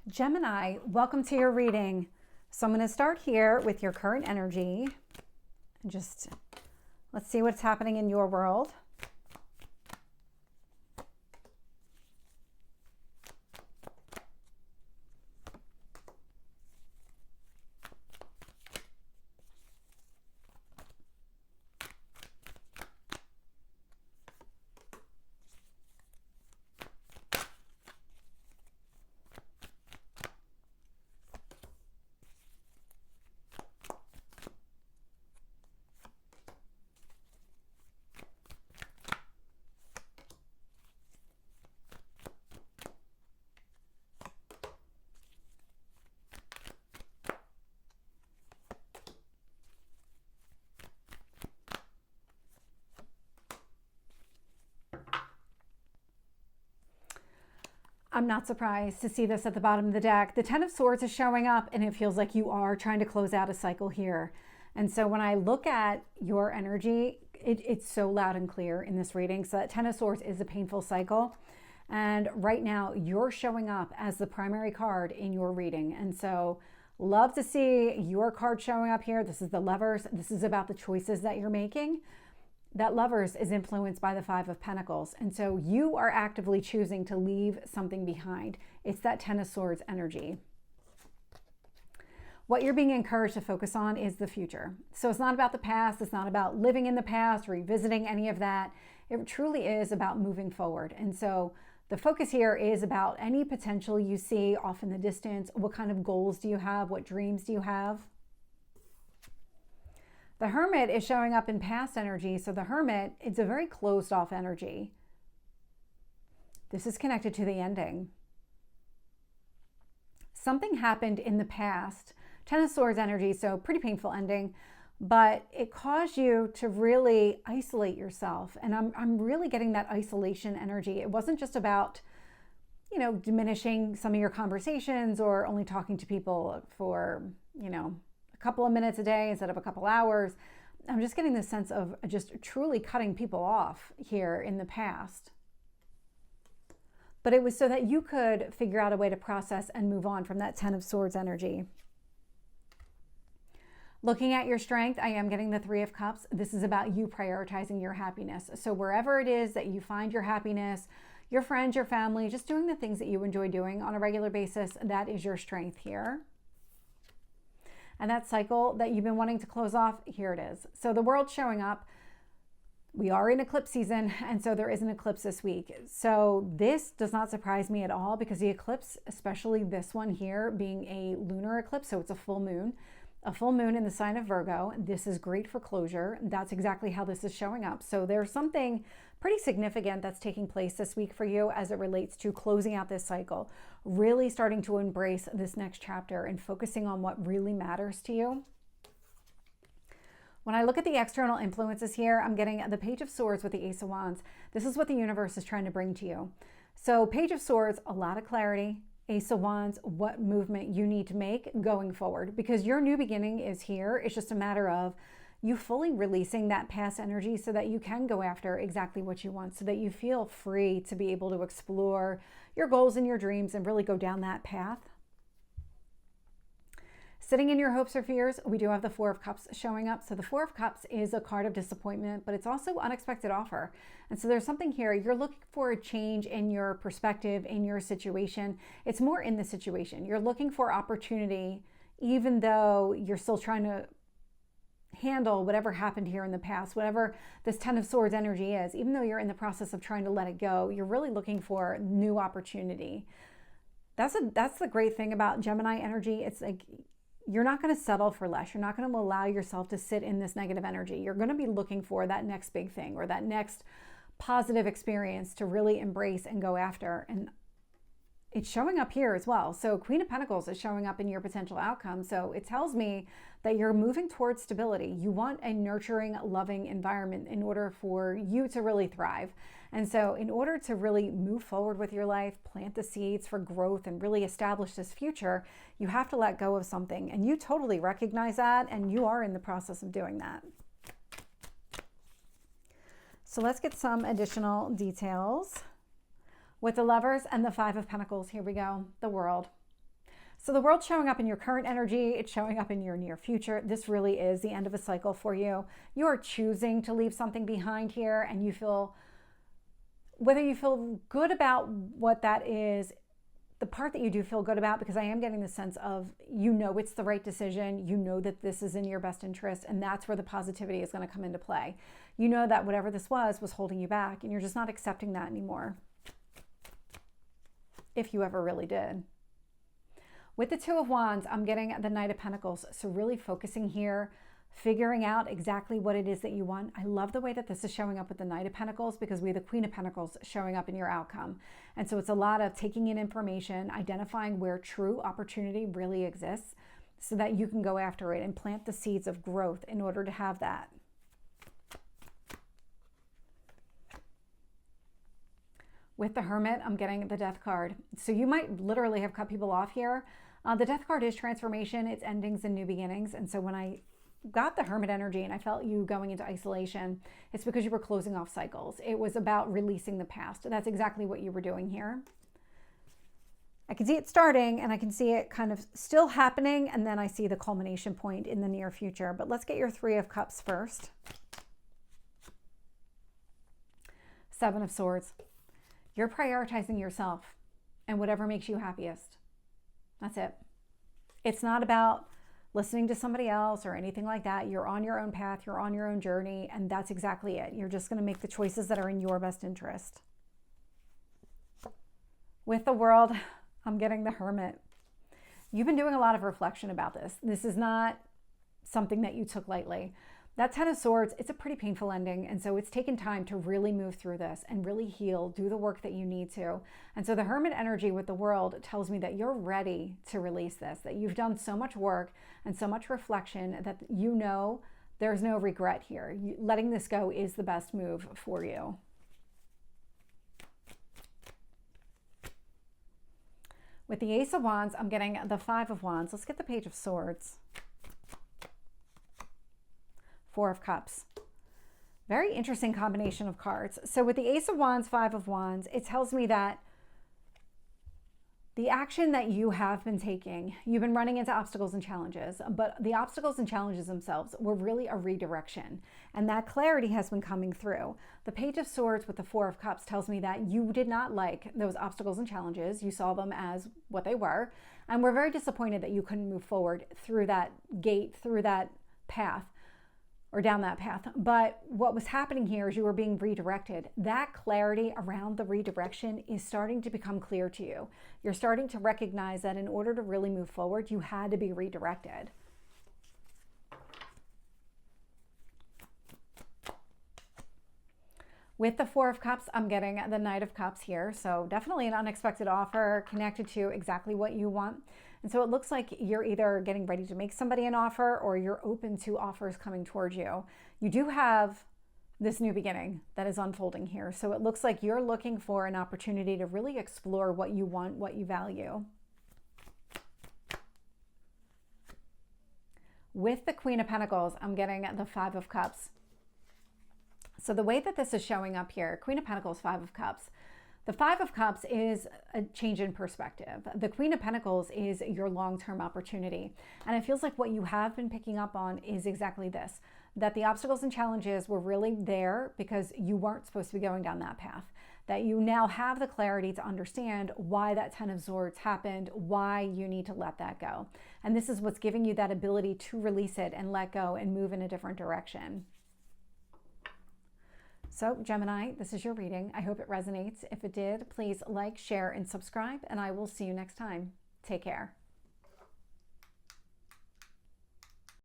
Gemini, welcome to your reading. So I'm going to start here with your current energy. And just let's see what's happening in your world. I'm not surprised to see this at the bottom of the deck. The Ten of Swords is showing up, and it feels like you are trying to close out a cycle here. And so when I look at your energy, it's so loud and clear in this reading. So that Ten of Swords is a painful cycle. And right now, you're showing up as the primary card in your reading. And so love to see your card showing up here. This is the Lovers. This is about the choices that you're making. That Lovers is influenced by the Five of Pentacles. And so you are actively choosing to leave something behind. It's that Ten of Swords energy. What you're being encouraged to focus on is the future. So it's not about the past. It's not about living in the past, revisiting any of that. It truly is about moving forward. And so the focus here is about any potential you see off in the distance. What kind of goals do you have? What dreams do you have? The Hermit is showing up in past energy. So the Hermit, it's a very closed off energy. This is connected to the ending. Something happened in the past. Ten of Swords energy, so pretty painful ending, but it caused you to really isolate yourself. And I'm really getting that isolation energy. It wasn't just about, diminishing some of your conversations or only talking to people for, a couple of minutes a day instead of a couple hours. I'm just getting this sense of just truly cutting people off here in the past. But it was so that you could figure out a way to process and move on from that Ten of Swords energy. Looking at your strength, I am getting the Three of Cups. This is about you prioritizing your happiness. So wherever it is that you find your happiness, your friends, your family, just doing the things that you enjoy doing on a regular basis, that is your strength here. And that cycle that you've been wanting to close off, here it is. So the world's showing up. We are in eclipse season, and so there is an eclipse this week. So this does not surprise me at all because the eclipse, especially this one here, being a lunar eclipse, so it's a full moon in the sign of Virgo. This is great for closure. That's exactly how this is showing up. So there's something pretty significant that's taking place this week for you as it relates to closing out this cycle, really starting to embrace this next chapter and focusing on what really matters to you. When I look at the external influences here, I'm getting the Page of Swords with the Ace of Wands. This is what the universe is trying to bring to you. So Page of Swords, a lot of clarity. Ace of Wands, what movement you need to make going forward, because your new beginning is here. It's just a matter of you fully releasing that past energy so that you can go after exactly what you want, so that you feel free to be able to explore your goals and your dreams and really go down that path. Sitting in your hopes or fears, we do have the Four of Cups showing up. So the Four of Cups is a card of disappointment, but it's also unexpected offer. And so there's something here. You're looking for a change in your perspective, in your situation. It's more in the situation. You're looking for opportunity, even though you're still trying to handle whatever happened here in the past, whatever this Ten of Swords energy is. Even though you're in the process of trying to let it go, you're really looking for new opportunity. That's the great thing about Gemini energy. It's like, you're not going to settle for less. You're not going to allow yourself to sit in this negative energy. You're going to be looking for that next big thing or that next positive experience to really embrace and go after. And it's showing up here as well. So Queen of Pentacles is showing up in your potential outcome. So it tells me that you're moving towards stability. You want a nurturing, loving environment in order for you to really thrive. And so in order to really move forward with your life, plant the seeds for growth and really establish this future, you have to let go of something. And you totally recognize that, and you are in the process of doing that. So let's get some additional details. With the Lovers and the Five of Pentacles, here we go, the World. So the world's showing up in your current energy. It's showing up in your near future. This really is the end of a cycle for you. You are choosing to leave something behind here, and you feel, whether you feel good about what that is, the part that you do feel good about, because I am getting the sense of, you know, it's the right decision. You know that this is in your best interest, and that's where the positivity is going to come into play. You know that whatever this was holding you back, and you're just not accepting that anymore. If you ever really did. With the Two of Wands, I'm getting the Knight of Pentacles. So really focusing here, figuring out exactly what it is that you want. I love the way that this is showing up with the Knight of Pentacles, because we have the Queen of Pentacles showing up in your outcome. And so it's a lot of taking in information, identifying where true opportunity really exists so that you can go after it and plant the seeds of growth in order to have that. With the Hermit, I'm getting the Death card. So you might literally have cut people off here. The Death card is transformation, it's endings and new beginnings. And so when I got the Hermit energy and I felt you going into isolation, it's because you were closing off cycles. It was about releasing the past. That's exactly what you were doing here. I can see it starting, and I can see it kind of still happening, and then I see the culmination point in the near future. But let's get your Three of Cups first. Seven of Swords. You're prioritizing yourself and whatever makes you happiest. That's it. It's not about listening to somebody else or anything like that. You're on your own path. You're on your own journey. And that's exactly it. You're just going to make the choices that are in your best interest. With the World, I'm getting the Hermit. You've been doing a lot of reflection about this. This is not something that you took lightly. That Ten of Swords, it's a pretty painful ending. And so it's taken time to really move through this and really heal, do the work that you need to. And so the Hermit energy with the World tells me that you're ready to release this, that you've done so much work and so much reflection that you know there's no regret here. Letting this go is the best move for you. With the Ace of Wands, I'm getting the Five of Wands. Let's get the Page of Swords. Four of Cups. Very interesting combination of cards. So with the Ace of Wands, Five of Wands, it tells me that the action that you have been taking, you've been running into obstacles and challenges, but the obstacles and challenges themselves were really a redirection. And that clarity has been coming through. The Page of Swords with the Four of Cups tells me that you did not like those obstacles and challenges. You saw them as what they were. And we're very disappointed that you couldn't move forward through that gate, through that path, or down that path. But what was happening here is you were being redirected. That clarity around the redirection is starting to become clear to you. You're starting to recognize that in order to really move forward, you had to be redirected. With the Four of Cups, I'm getting the Knight of Cups here. So definitely an unexpected offer connected to exactly what you want. And so it looks like you're either getting ready to make somebody an offer or you're open to offers coming towards you. You do have this new beginning that is unfolding here. So it looks like you're looking for an opportunity to really explore what you want, what you value. With the Queen of Pentacles, I'm getting the Five of Cups. So the way that this is showing up here, Queen of Pentacles, Five of Cups. The Five of Cups is a change in perspective. The Queen of Pentacles is your long-term opportunity. And it feels like what you have been picking up on is exactly this, that the obstacles and challenges were really there because you weren't supposed to be going down that path. That you now have the clarity to understand why that Ten of Swords happened, why you need to let that go. And this is what's giving you that ability to release it and let go and move in a different direction. So Gemini, this is your reading. I hope it resonates. If it did, please like, share, and subscribe, and I will see you next time. Take care.